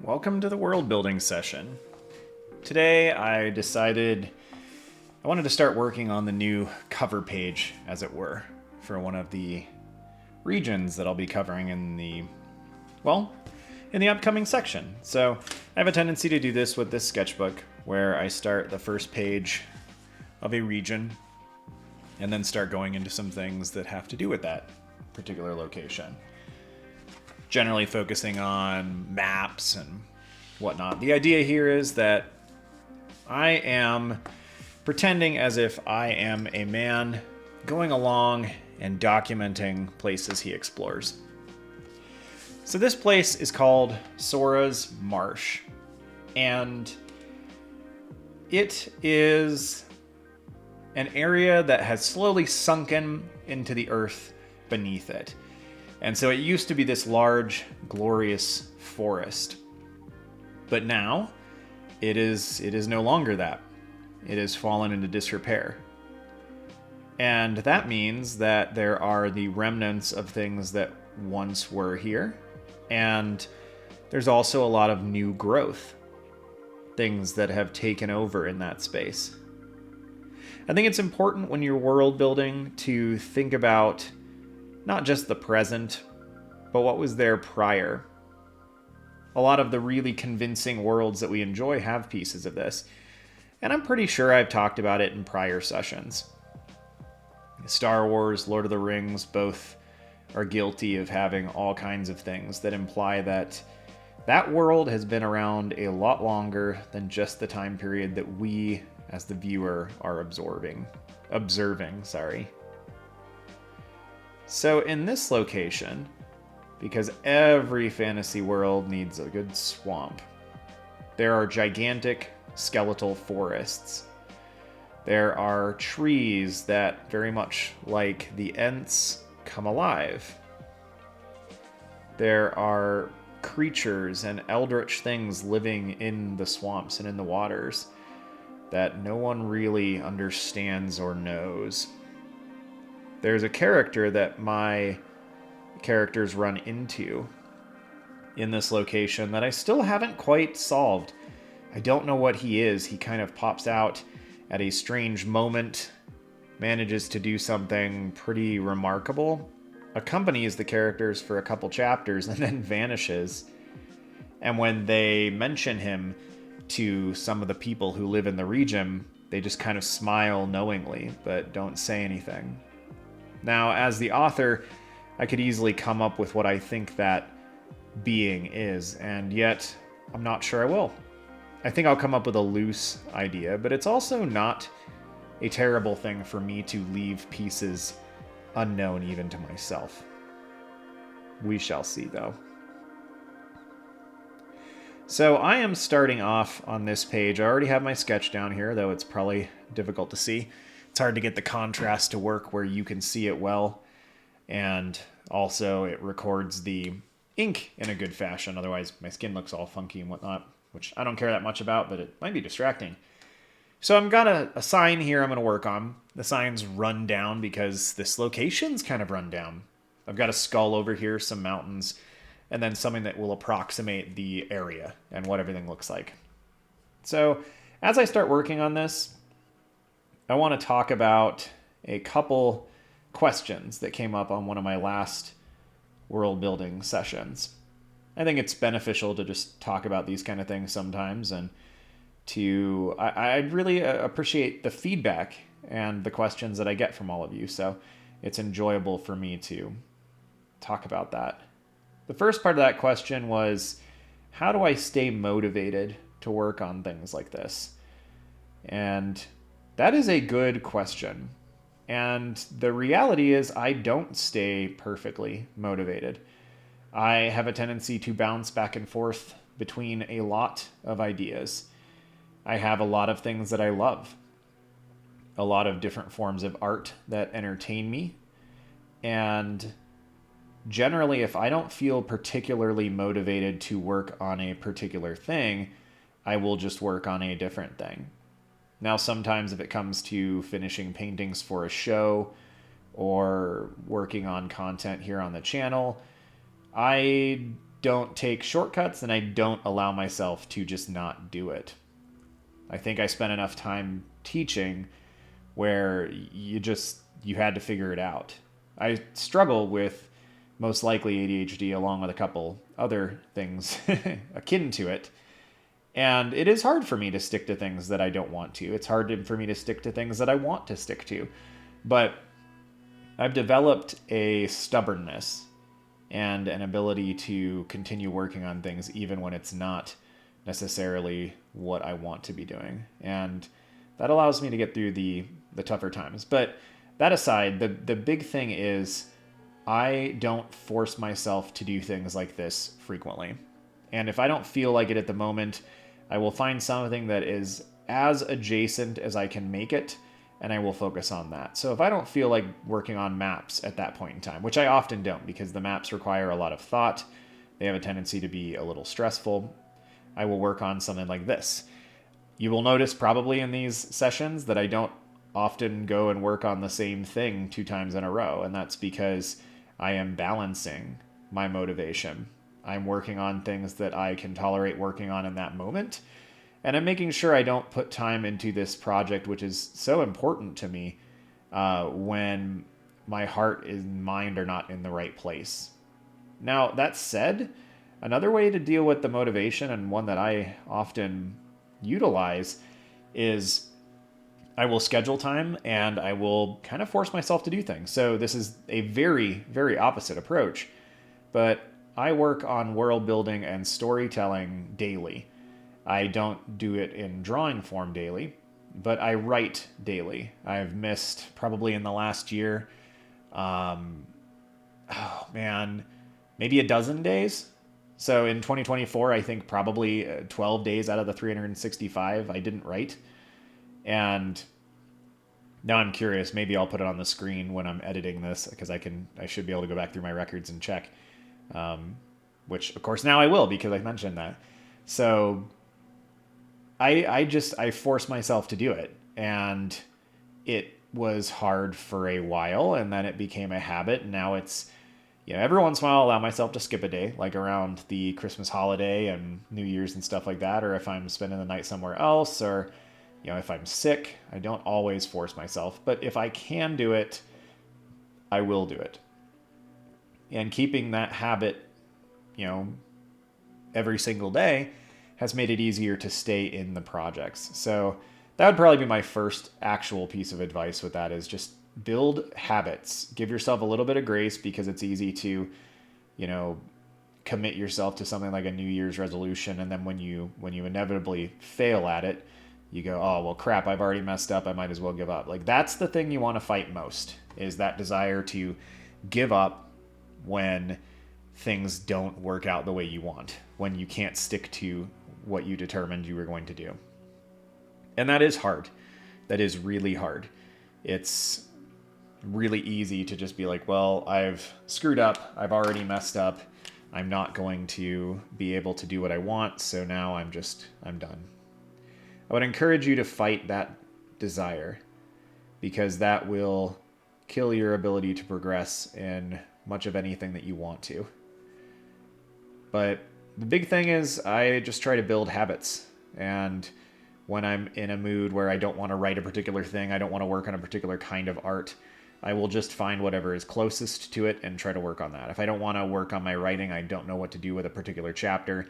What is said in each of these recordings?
Welcome to the world building session. Today I decided I wanted to start working on the new cover page, as it were, for one of the regions that I'll be covering in the upcoming section. So I have a tendency to do this with this sketchbook, where I start the first page of a region and then start going into some things that have to do with that particular location. Generally focusing on maps and whatnot. The idea here is that I am pretending as if I am a man going along and documenting places he explores. So this place is called Sora's Marsh, and it is an area that has slowly sunken into the earth beneath it. And so it used to be this large, glorious forest. But now, it is no longer that. It has fallen into disrepair. And that means that there are the remnants of things that once were here. And there's also a lot of new growth. Things that have taken over in that space. I think it's important when you're world building to think about not just the present, but what was there prior. A lot of the really convincing worlds that we enjoy have pieces of this, and I'm pretty sure I've talked about it in prior sessions. Star Wars, Lord of the Rings, both are guilty of having all kinds of things that imply that that world has been around a lot longer than just the time period that we, as the viewer, are observing. So in this location, because every fantasy world needs a good swamp, there are gigantic skeletal forests. There are trees that, very much like the Ents, come alive. There are creatures and eldritch things living in the swamps and in the waters that no one really understands or knows. There's a character that my characters run into in this location that I still haven't quite solved. I don't know what he is. He kind of pops out at a strange moment, manages to do something pretty remarkable, accompanies the characters for a couple chapters, and then vanishes. And when they mention him to some of the people who live in the region, they just kind of smile knowingly, but don't say anything. Now, as the author, I could easily come up with what I think that being is, and yet I'm not sure I will. I think I'll come up with a loose idea, but it's also not a terrible thing for me to leave pieces unknown even to myself. We shall see, though. So I am starting off on this page. I already have my sketch down here, though it's probably difficult to see. It's hard to get the contrast to work where you can see it well, and also it records the ink in a good fashion. Otherwise, my skin looks all funky and whatnot, which I don't care that much about, but it might be distracting. So I've got a sign here I'm going to work on. The sign's run down because this location's kind of run down. I've got a skull over here, some mountains, and then something that will approximate the area and what everything looks like. So as I start working on this, I want to talk about a couple questions that came up on one of my last world building sessions. I think it's beneficial to just talk about these kind of things sometimes, and I really appreciate the feedback and the questions that I get from all of you, so it's enjoyable for me to talk about that. The first part of that question was, how do I stay motivated to work on things like this? And that is a good question. And the reality is I don't stay perfectly motivated. I have a tendency to bounce back and forth between a lot of ideas. I have a lot of things that I love. A lot of different forms of art that entertain me. And generally, if I don't feel particularly motivated to work on a particular thing, I will just work on a different thing. Now, sometimes if it comes to finishing paintings for a show or working on content here on the channel, I don't take shortcuts, and I don't allow myself to just not do it. I think I spent enough time teaching where you had to figure it out. I struggle with most likely ADHD along with a couple other things akin to it. And it is hard for me to stick to things that I don't want to. It's hard for me to stick to things that I want to stick to. But I've developed a stubbornness and an ability to continue working on things even when it's not necessarily what I want to be doing. And that allows me to get through the tougher times. But that aside, the big thing is I don't force myself to do things like this frequently. And if I don't feel like it at the moment, I will find something that is as adjacent as I can make it, and I will focus on that. So if I don't feel like working on maps at that point in time, which I often don't because the maps require a lot of thought, they have a tendency to be a little stressful, I will work on something like this. You will notice probably in these sessions that I don't often go and work on the same thing 2 times in a row, and that's because I am balancing my motivation. I'm working on things that I can tolerate working on in that moment, and I'm making sure I don't put time into this project, which is so important to me, when my heart and mind are not in the right place. Now, that said, another way to deal with the motivation, and one that I often utilize, is I will schedule time and I will kind of force myself to do things. So this is a very, very opposite approach, but I work on world building and storytelling daily. I don't do it in drawing form daily, but I write daily. I've missed probably in the last year, maybe a dozen days. So in 2024, I think probably 12 days out of the 365, I didn't write. And now I'm curious, maybe I'll put it on the screen when I'm editing this because I should be able to go back through my records and check. Which of course now I will because I mentioned that. So I forced myself to do it, and it was hard for a while, and then it became a habit, and now it's, every once in a while I'll allow myself to skip a day, like around the Christmas holiday and New Year's and stuff like that, or if I'm spending the night somewhere else, or, if I'm sick. I don't always force myself, but if I can do it, I will do it. And keeping that habit, every single day has made it easier to stay in the projects. So that would probably be my first actual piece of advice with that, is just build habits. Give yourself a little bit of grace because it's easy to, commit yourself to something like a New Year's resolution. And then when you inevitably fail at it, you go, oh, well, crap, I've already messed up. I might as well give up. Like, that's the thing you want to fight most, is that desire to give up when things don't work out the way you want, when you can't stick to what you determined you were going to do. And that is hard. That is really hard. It's really easy to just be like, well, I've screwed up. I've already messed up. I'm not going to be able to do what I want. So now I'm done. I would encourage you to fight that desire, because that will kill your ability to progress in much of anything that you want to. But the big thing is I just try to build habits. And when I'm in a mood where I don't want to write a particular thing, I don't want to work on a particular kind of art, I will just find whatever is closest to it and try to work on that. If I don't want to work on my writing, I don't know what to do with a particular chapter,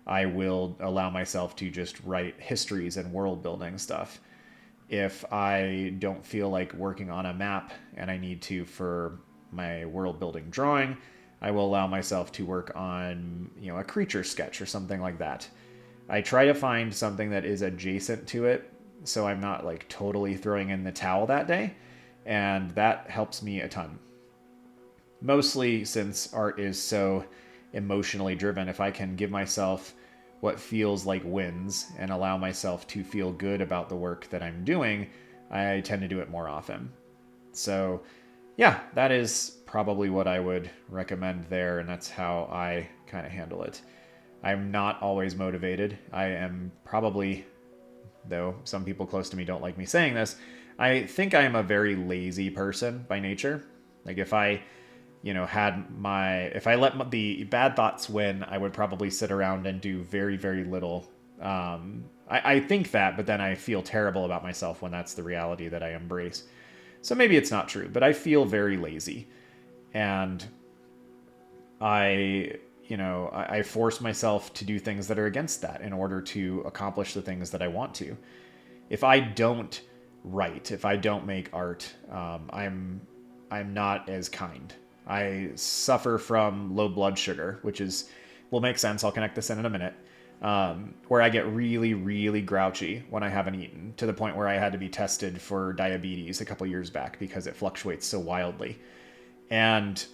I will allow myself to just write histories and world building stuff. If I don't feel like working on a map and I need to for my world building drawing, I will allow myself to work on, a creature sketch or something like that. I try to find something that is adjacent to it, so I'm not like totally throwing in the towel that day, and that helps me a ton. Mostly since art is so emotionally driven, if I can give myself what feels like wins and allow myself to feel good about the work that I'm doing, I tend to do it more often. So yeah, that is probably what I would recommend there, and that's how I kind of handle it. I'm not always motivated. I am probably, though some people close to me don't like me saying this, I think I am a very lazy person by nature. Like if I if I let the bad thoughts win, I would probably sit around and do very, very little. I think that, but then I feel terrible about myself when that's the reality that I embrace. So maybe it's not true, but I feel very lazy. And I force myself to do things that are against that in order to accomplish the things that I want to. If I don't write, if I don't make art, I'm not as kind. I suffer from low blood sugar, which will make sense. I'll connect this in a minute. Where I get really, really grouchy when I haven't eaten, to the point where I had to be tested for diabetes a couple years back because it fluctuates so wildly. And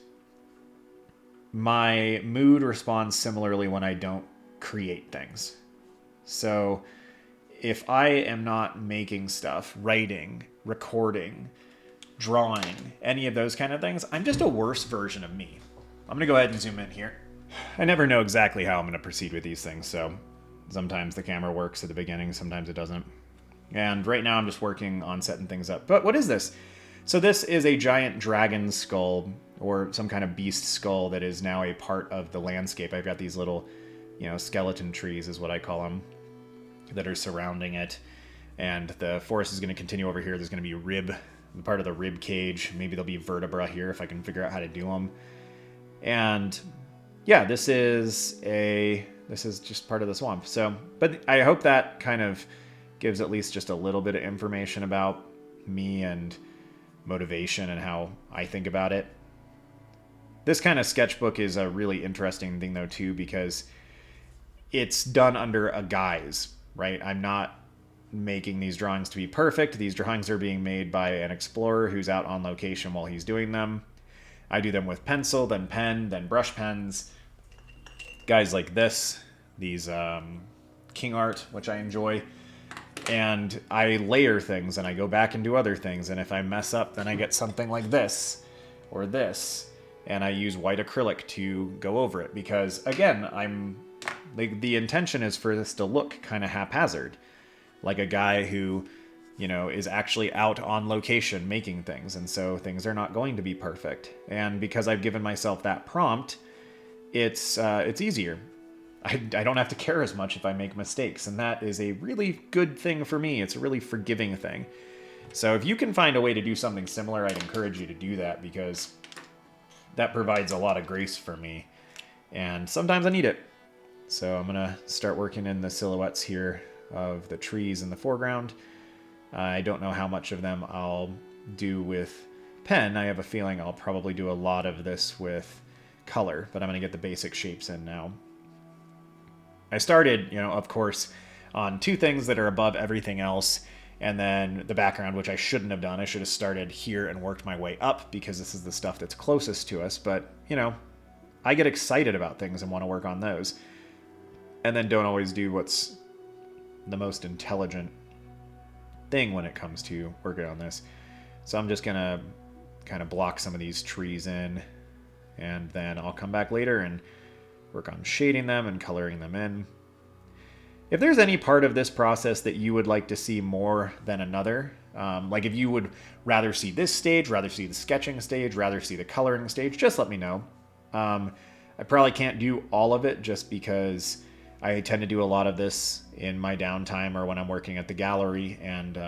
my mood responds similarly when I don't create things. So if I am not making stuff, writing, recording, drawing, any of those kind of things, I'm just a worse version of me. I'm going to go ahead and zoom in here. I never know exactly how I'm going to proceed with these things, so sometimes the camera works at the beginning, sometimes it doesn't. And right now I'm just working on setting things up. But what is this? So this is a giant dragon skull, or some kind of beast skull that is now a part of the landscape. I've got these little, skeleton trees is what I call them, that are surrounding it. And the forest is going to continue over here. There's going to be part of the rib cage. Maybe there'll be vertebra here if I can figure out how to do them. And yeah, this is just part of the swamp. So, but I hope that kind of gives at least just a little bit of information about me and motivation and how I think about it. This kind of sketchbook is a really interesting thing though too, because it's done under a guise, right? I'm not making these drawings to be perfect. These drawings are being made by an explorer who's out on location while he's doing them. I do them with pencil, then pen, then brush pens. Guys like this, these king art, which I enjoy. And I layer things and I go back and do other things. And if I mess up, then I get something like this or this. And I use white acrylic to go over it because, again, the intention is for this to look kind of haphazard. Like a guy who, is actually out on location making things. And so things are not going to be perfect. And because I've given myself that prompt, it's easier. I don't have to care as much if I make mistakes, and that is a really good thing for me. It's a really forgiving thing. So if you can find a way to do something similar, I'd encourage you to do that, because that provides a lot of grace for me, and sometimes I need it. So I'm going to start working in the silhouettes here of the trees in the foreground. I don't know how much of them I'll do with pen. I have a feeling I'll probably do a lot of this with color, but I'm going to get the basic shapes in now. I started, of course, on two things that are above everything else, and then the background, which I shouldn't have done. I should have started here and worked my way up, because this is the stuff that's closest to us, but, I get excited about things and want to work on those, and then don't always do what's the most intelligent thing when it comes to working on this. So I'm just going to kind of block some of these trees in, and then I'll come back later and work on shading them and coloring them in. If there's any part of this process that you would like to see more than another, like if you would rather see this stage, rather see the sketching stage, rather see the coloring stage, just let me know. I probably can't do all of it just because I tend to do a lot of this in my downtime or when I'm working at the gallery, and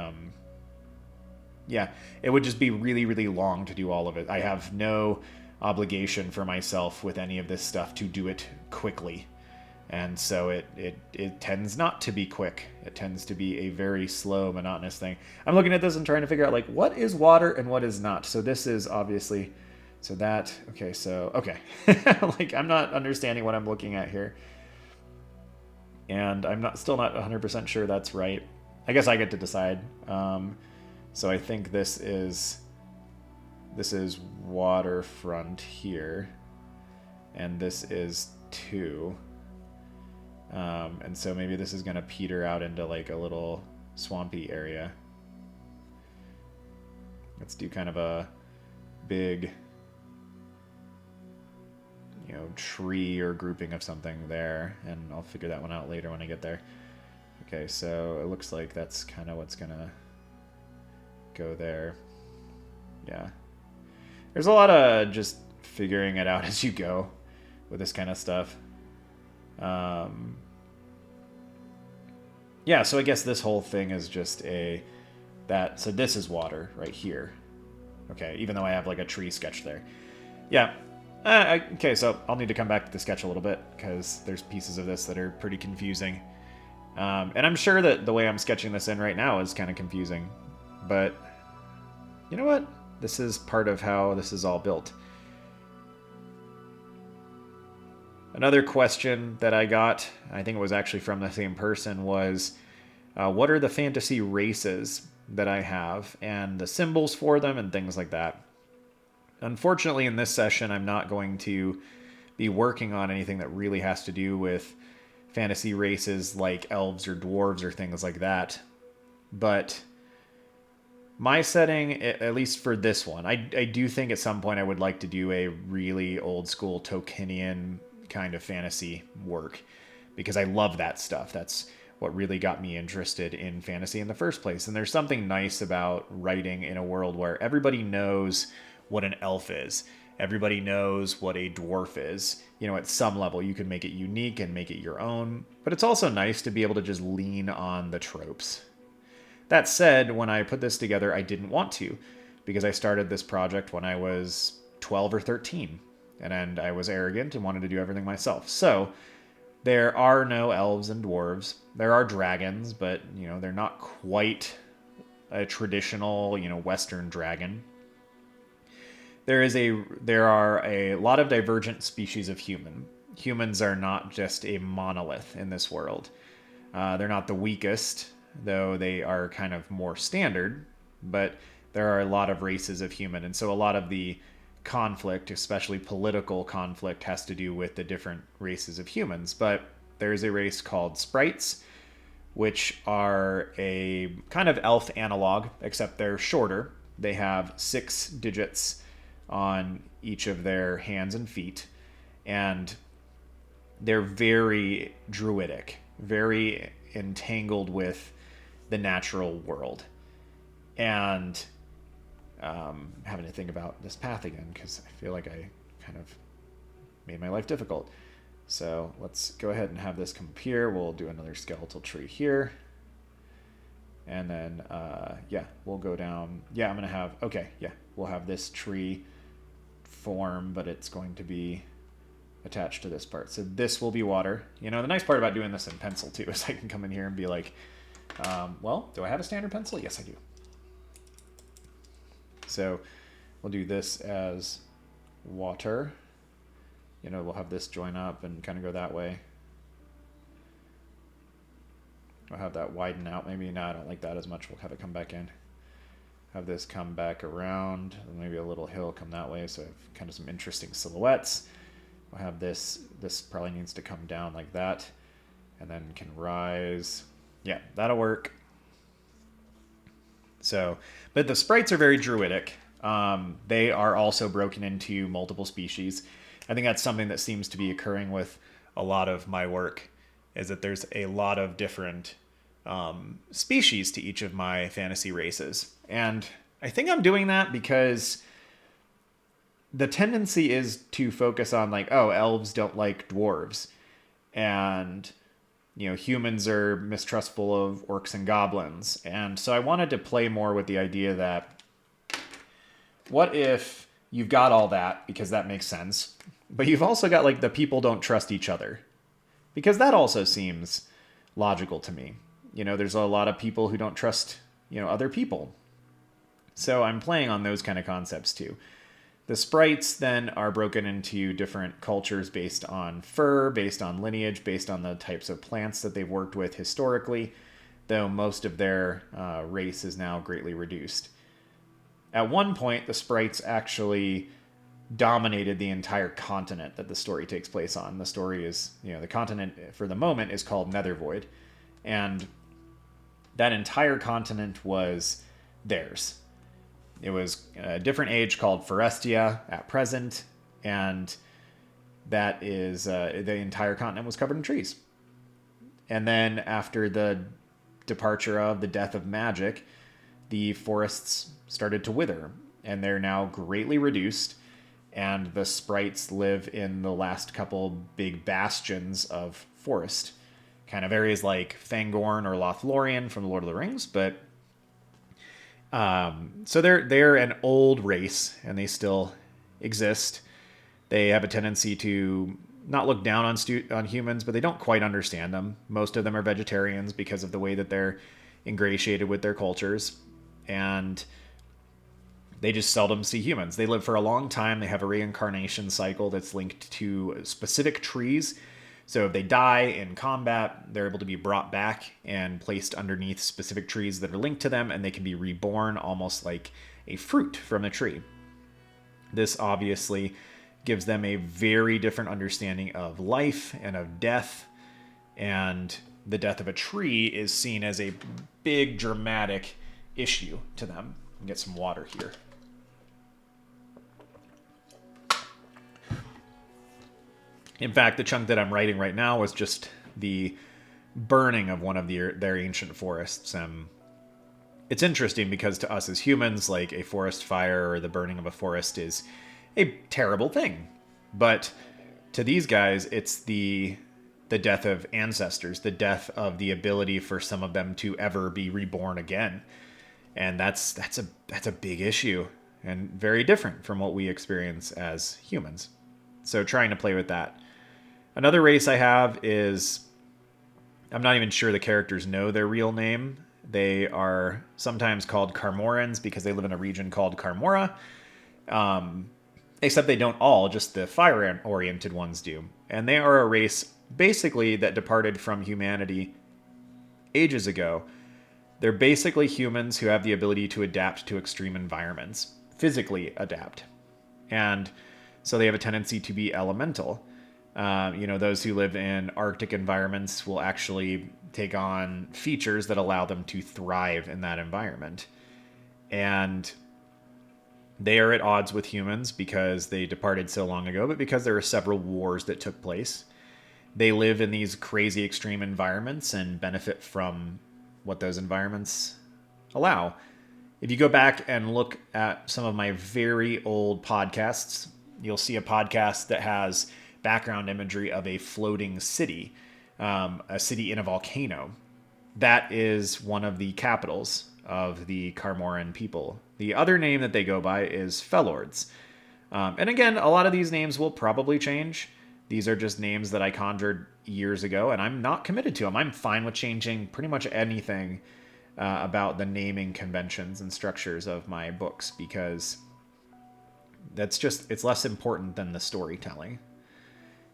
yeah, it would just be really, really long to do all of it. I have no obligation for myself with any of this stuff to do it quickly, and so it tends not to be quick. It tends to be a very slow, monotonous thing. I'm looking at this and trying to figure out, like, what is water and what is not. So this is obviously, okay, like, I'm not understanding what I'm looking at here, and I'm still not 100% sure that's right. I guess I get to decide. So I think this is waterfront here, and this is 2. And so maybe this is going to peter out into like a little swampy area. Let's do kind of a big, tree or grouping of something there, and I'll figure that one out later when I get there. Okay, so it looks like that's kind of what's going to go there. Yeah. There's a lot of just figuring it out as you go with this kind of stuff. Yeah, so I guess this whole thing is just so this is water right here. Okay, even though I have like a tree sketch there. Yeah. Okay, so I'll need to come back to the sketch a little bit because there's pieces of this that are pretty confusing. And I'm sure that the way I'm sketching this in right now is kind of confusing. But you know what? This is part of how this is all built. Another question that I got, I think it was actually from the same person, was what are the fantasy races that I have and the symbols for them and things like that. Unfortunately, in this session, I'm not going to be working on anything that really has to do with fantasy races like elves or dwarves or things like that. But my setting, at least for this one, I do think at some point I would like to do a really old school Tolkienian kind of fantasy work because I love that stuff. That's what really got me interested in fantasy in the first place. And there's something nice about writing in a world where everybody knows what an elf is. Everybody knows what a dwarf is. You know, at some level, you can make it unique and make it your own. But it's also nice to be able to just lean on the tropes. That said, when I put this together, I didn't want to, because I started this project when I was 12 or 13, and I was arrogant and wanted to do everything myself. So there are no elves and dwarves. There are dragons, but, you know, they're not quite a traditional, you know, Western dragon. There are a lot of divergent species of human. Humans are not just a monolith in this world. They're not the weakest, though they are kind of more standard, but there are a lot of races of human. And so a lot of the conflict, especially political conflict, has to do with the different races of humans. But there's a race called sprites, which are a kind of elf analog, except they're shorter. They have 6 digits on each of their hands and feet, and they're very druidic, very entangled with the natural world. And having to think about this path again because I feel like I kind of made my life difficult. So let's go ahead and have this come up here. We'll do another skeletal tree here. And then, yeah, we'll go down. Yeah, I'm going to have, okay, yeah, we'll have this tree form, but it's going to be attached to this part. So this will be water. You know, the nice part about doing this in pencil too is I can come in here and be like, well, do I have a standard pencil? Yes, I do. So we'll do this as water. You know, we'll have this join up and kind of go that way. We'll have that widen out maybe. No, I don't like that as much. We'll have it come back in. Have this come back around. Maybe a little hill come that way. So I have kind of some interesting silhouettes. We'll have this. This probably needs to come down like that. And then can rise. Yeah, that'll work. So, but the sprites are very druidic. They are also broken into multiple species. I think that's something that seems to be occurring with a lot of my work, is that there's a lot of different species to each of my fantasy races. And I think I'm doing that because the tendency is to focus on like, oh, elves don't like dwarves. And, you know, humans are mistrustful of orcs and goblins. And so I wanted to play more with the idea that what if you've got all that, because that makes sense, but you've also got like the people don't trust each other, because that also seems logical to me. You know, there's a lot of people who don't trust, you know, other people. So I'm playing on those kind of concepts too. The sprites then are broken into different cultures based on fur, based on lineage, based on the types of plants that they've worked with historically, though most of their race is now greatly reduced. At one point, the sprites actually dominated the entire continent that the story takes place on. The story is, you know, the continent for the moment is called Nethervoid, and that entire continent was theirs. It was a different age called Forestia at present, and that is the entire continent was covered in trees. And then after the departure of the death of magic, the forests started to wither, and they're now greatly reduced. and the sprites live in the last couple big bastions of forest. Kind of areas like Fangorn or Lothlorien from the Lord of the Rings, but so they're an old race and they still exist. They have a tendency to not look down on humans, but they don't quite understand them. Most of them are vegetarians because of the way that they're ingratiated with their cultures, and they just seldom see humans. They live for a long time. They have a reincarnation cycle that's linked to specific trees. So if they die in combat, they're able to be brought back and placed underneath specific trees that are linked to them, and they can be reborn almost like a fruit from a tree. This obviously gives them a very different understanding of life and of death, and the death of a tree is seen as a big dramatic issue to them. Get some water here. In fact, the chunk that I'm writing right now was just the burning of one of their ancient forests. It's interesting because to us as humans, like a forest fire or the burning of a forest is a terrible thing. But to these guys, it's the death of ancestors, the death of the ability for some of them to ever be reborn again. And that's a big issue and very different from what we experience as humans. So trying to play with that. Another race I have is, I'm not even sure the characters know their real name. They are sometimes called Carmorans because they live in a region called Carmora. Except they don't all, just the fire-oriented ones do. And they are a race basically that departed from humanity ages ago. They're basically humans who have the ability to adapt to extreme environments, physically adapt. And so they have a tendency to be elemental. Those who live in Arctic environments will actually take on features that allow them to thrive in that environment. And they are at odds with humans because they departed so long ago, but because there are several wars that took place. They live in these crazy extreme environments and benefit from what those environments allow. If you go back and look at some of my very old podcasts, you'll see a podcast that has background imagery of a floating city, a city in a volcano. That is one of the capitals of the Carmoran people. The other name that they go by is Felords. And again, a lot of these names will probably change. These are just names that I conjured years ago, and I'm not committed to them. I'm fine with changing pretty much anything about the naming conventions and structures of my books, because it's less important than the storytelling.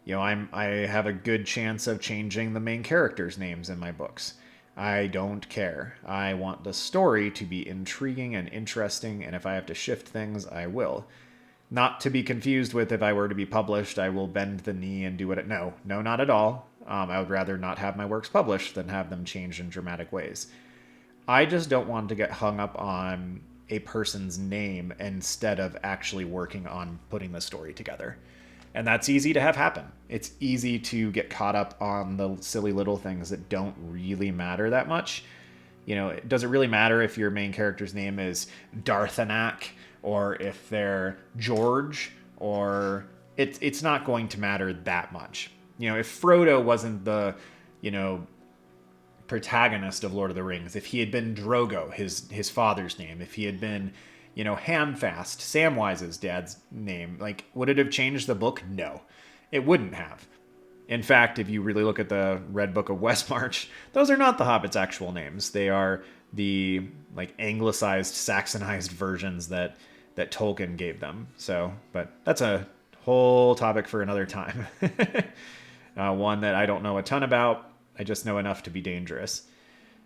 I have a good chance of changing the main characters' names in my books. I don't care. I want the story to be intriguing and interesting, and if I have to shift things, I will. Not to be confused with if I were to be published, I will bend the knee and do it. No, not at all. I would rather not have my works published than have them changed in dramatic ways. I just don't want to get hung up on a person's name instead of actually working on putting the story together. And that's easy to have happen. It's easy to get caught up on the silly little things that don't really matter that much. Does it really matter if your main character's name is Darthanak or if they're George? Or it's not going to matter that much. If Frodo wasn't the, protagonist of Lord of the Rings, if he had been Drogo, his father's name, if he had been, Hamfast, Samwise's dad's name, would it have changed the book? No, it wouldn't have. In fact, if you really look at the Red Book of Westmarch, those are not the Hobbits' actual names. They are the anglicized, Saxonized versions that Tolkien gave them. So, but that's a whole topic for another time. One that I don't know a ton about. I just know enough to be dangerous.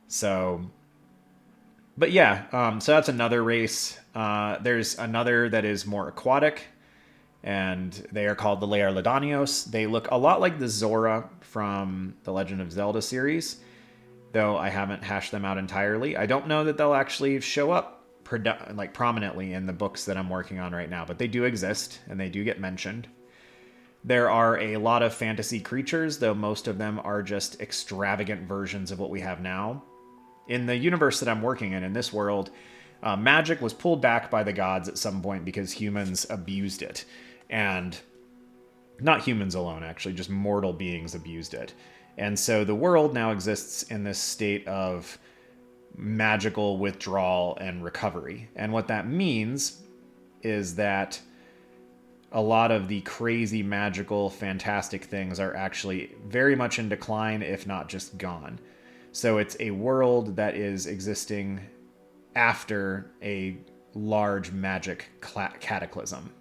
So, but yeah, so that's another race. There's another that is more aquatic, and they are called the Lear-Ladanios. They look a lot like the Zora from the Legend of Zelda series, though I haven't hashed them out entirely. I don't know that they'll actually show up prominently in the books that I'm working on right now, but they do exist, and they do get mentioned. There are a lot of fantasy creatures, though most of them are just extravagant versions of what we have now. In the universe that I'm working in this world, magic was pulled back by the gods at some point because humans abused it. And not humans alone, actually, just mortal beings abused it. And so the world now exists in this state of magical withdrawal and recovery. And what that means is that a lot of the crazy, magical, fantastic things are actually very much in decline, if not just gone. So it's a world that is existing after a large magic cataclysm.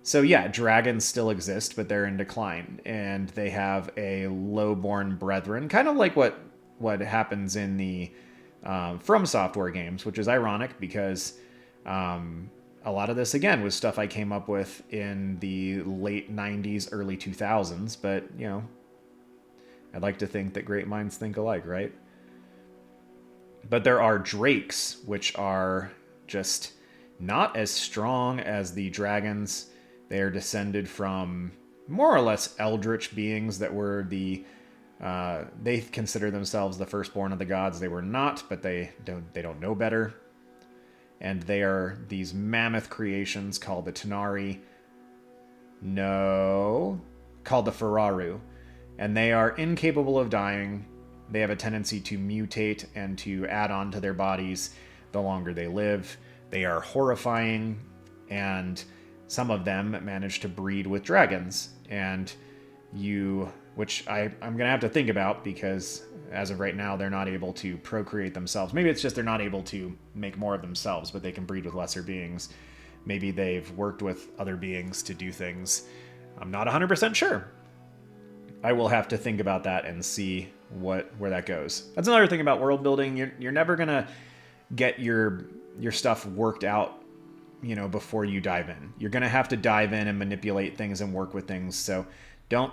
So yeah, dragons still exist, but they're in decline, and they have a low-born brethren, kind of like what happens in the From Software games, which is ironic because a lot of this, again, was stuff I came up with in the late 90s, early 2000s, but, you know, I'd like to think that great minds think alike, right? But there are drakes, which are just not as strong as the dragons. They are descended from more or less eldritch beings that were they consider themselves the firstborn of the gods. They were not, but they don't know better. And they are these mammoth creations called the Tanari. No, called the Fararu. And they are incapable of dying. They have a tendency to mutate and to add on to their bodies the longer they live. They are horrifying, and some of them manage to breed with dragons. And which I'm going to have to think about, because as of right now, they're not able to procreate themselves. Maybe it's just they're not able to make more of themselves, but they can breed with lesser beings. Maybe they've worked with other beings to do things. I'm not 100% sure. I will have to think about that and see where that goes. That's another thing about world building. You're never going to get your stuff worked out, you know, before you dive in. You're going to have to dive in and manipulate things and work with things. So don't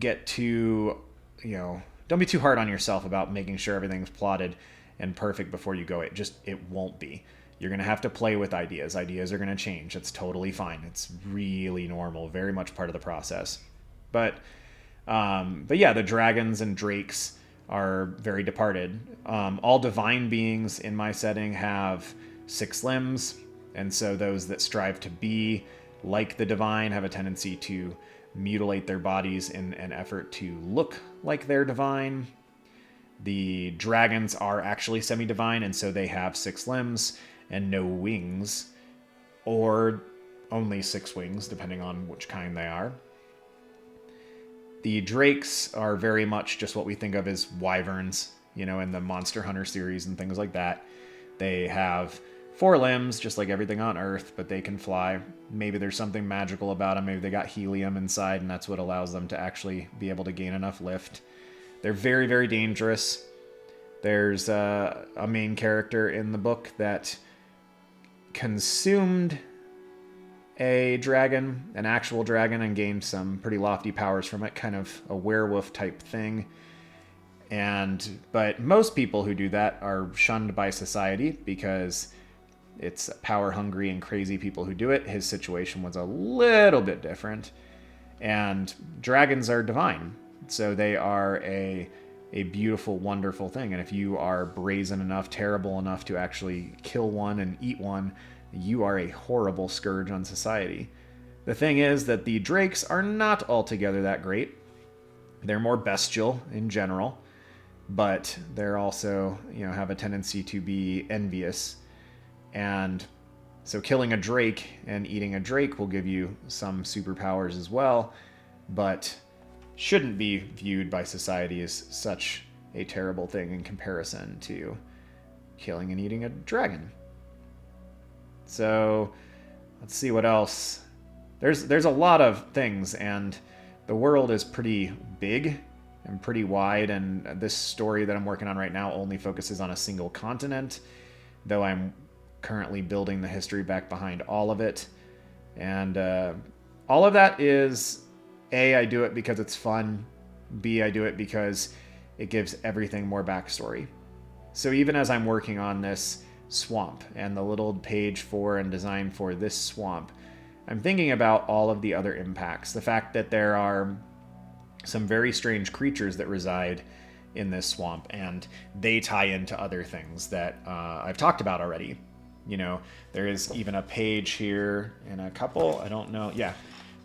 get too, don't be too hard on yourself about making sure everything's plotted and perfect before you go. It won't be. You're going to have to play with ideas. Ideas are going to change. It's totally fine. It's really normal, very much part of the process. But yeah, the dragons and drakes are very departed. All divine beings in my setting have 6 limbs, and so those that strive to be like the divine have a tendency to mutilate their bodies in an effort to look like they're divine. The dragons are actually semi-divine, and so they have 6 limbs and no wings, or only 6 wings, depending on which kind they are. The drakes are very much just what we think of as wyverns, in the Monster Hunter series and things like that. They have 4 limbs, just like everything on Earth, but they can fly. Maybe there's something magical about them. Maybe they got helium inside, and that's what allows them to actually be able to gain enough lift. They're very, very dangerous. There's a main character in the book that consumed a dragon, an actual dragon, and gained some pretty lofty powers from it, kind of a werewolf type thing. But most people who do that are shunned by society because it's power hungry and crazy people who do it. His situation was a little bit different. And dragons are divine. So they are a beautiful, wonderful thing. And if you are brazen enough, terrible enough to actually kill one and eat one, you are a horrible scourge on society. The thing is that the drakes are not altogether that great. They're more bestial in general, but they're also, have a tendency to be envious. And so killing a drake and eating a drake will give you some superpowers as well, but shouldn't be viewed by society as such a terrible thing in comparison to killing and eating a dragon. So let's see what else. There's a lot of things, and the world is pretty big and pretty wide, and this story that I'm working on right now only focuses on a single continent, though I'm currently building the history back behind all of it. And all of that is, A, I do it because it's fun. B, I do it because it gives everything more backstory. So even as I'm working on this swamp and the little page for and design for this swamp, I'm thinking about all of the other impacts. The fact that there are some very strange creatures that reside in this swamp, and they tie into other things that I've talked about already. You know, there is even a page here and a couple. I don't know. Yeah,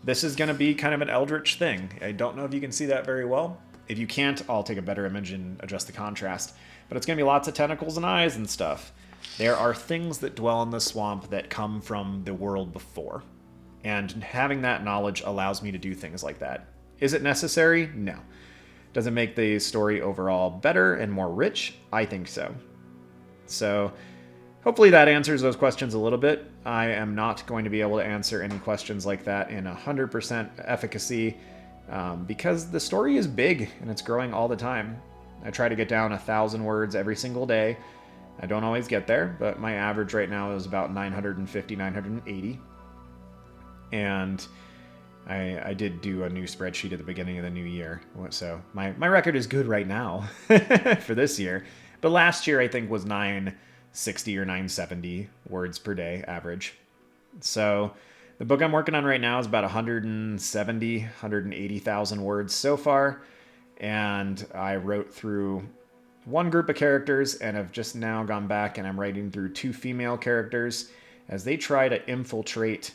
this is going to be kind of an eldritch thing. I don't know if you can see that very well. If you can't, I'll take a better image and adjust the contrast. But it's going to be lots of tentacles and eyes and stuff. There are things that dwell in the swamp that come from the world before. And having that knowledge allows me to do things like that. Is it necessary? No. Does it make the story overall better and more rich? I think so. So hopefully that answers those questions a little bit. I am not going to be able to answer any questions like that in 100% efficacy because the story is big and it's growing all the time. I try to get down 1,000 words every single day. I don't always get there, but my average right now is about 950, 980. And I did do a new spreadsheet at the beginning of the new year. So my record is good right now for this year. But last year I think was 960 or 970 words per day average. So the book I'm working on right now is about 170, 180,000 words so far. And I wrote through one group of characters and have just now gone back and I'm writing through 2 female characters as they try to infiltrate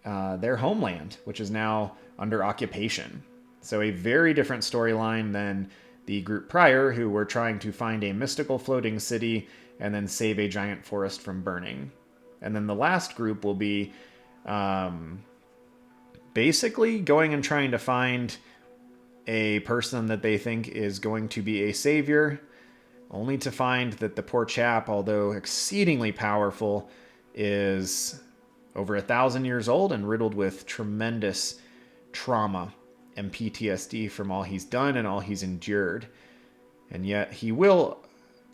their homeland, which is now under occupation. So a very different storyline than the group prior, who were trying to find a mystical floating city and then save a giant forest from burning. And then the last group will be basically going and trying to find a person that they think is going to be a savior, only to find that the poor chap, although exceedingly powerful, is over 1,000 years old and riddled with tremendous trauma and PTSD from all he's done and all he's endured. And yet he will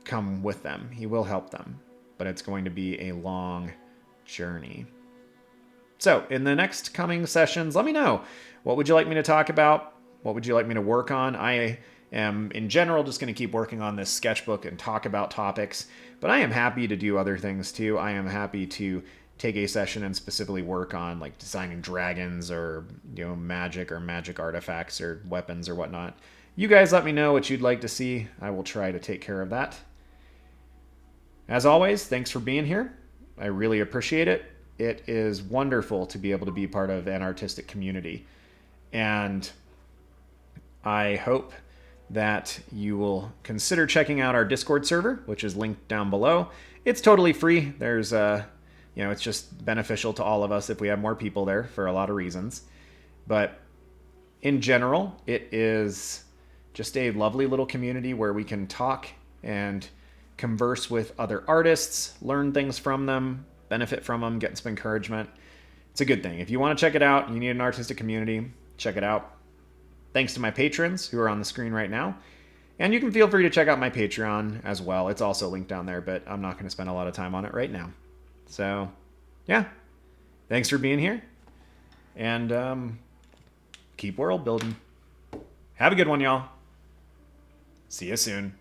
come with them. He will help them. But it's going to be a long journey. So in the next coming sessions, let me know. What would you like me to talk about? What would you like me to work on? I am, in general, just going to keep working on this sketchbook and talk about topics. But I am happy to do other things too. I am happy to take a session and specifically work on like designing dragons or magic or magic artifacts or weapons or whatnot. You guys let me know what you'd like to see. I will try to take care of that. As always, thanks for being here. I really appreciate it. It is wonderful to be able to be part of an artistic community. And I hope that you will consider checking out our Discord server, which is linked down below. It's totally free. There's it's just beneficial to all of us if we have more people there for a lot of reasons. But in general, it is just a lovely little community where we can talk and converse with other artists, learn things from them, benefit from them, get some encouragement. It's a good thing. If you want to check it out, you need an artistic community, check it out. Thanks to my patrons who are on the screen right now. And you can feel free to check out my Patreon as well. It's also linked down there, but I'm not going to spend a lot of time on it right now. So, yeah. Thanks for being here. And keep world building. Have a good one, y'all. See you soon.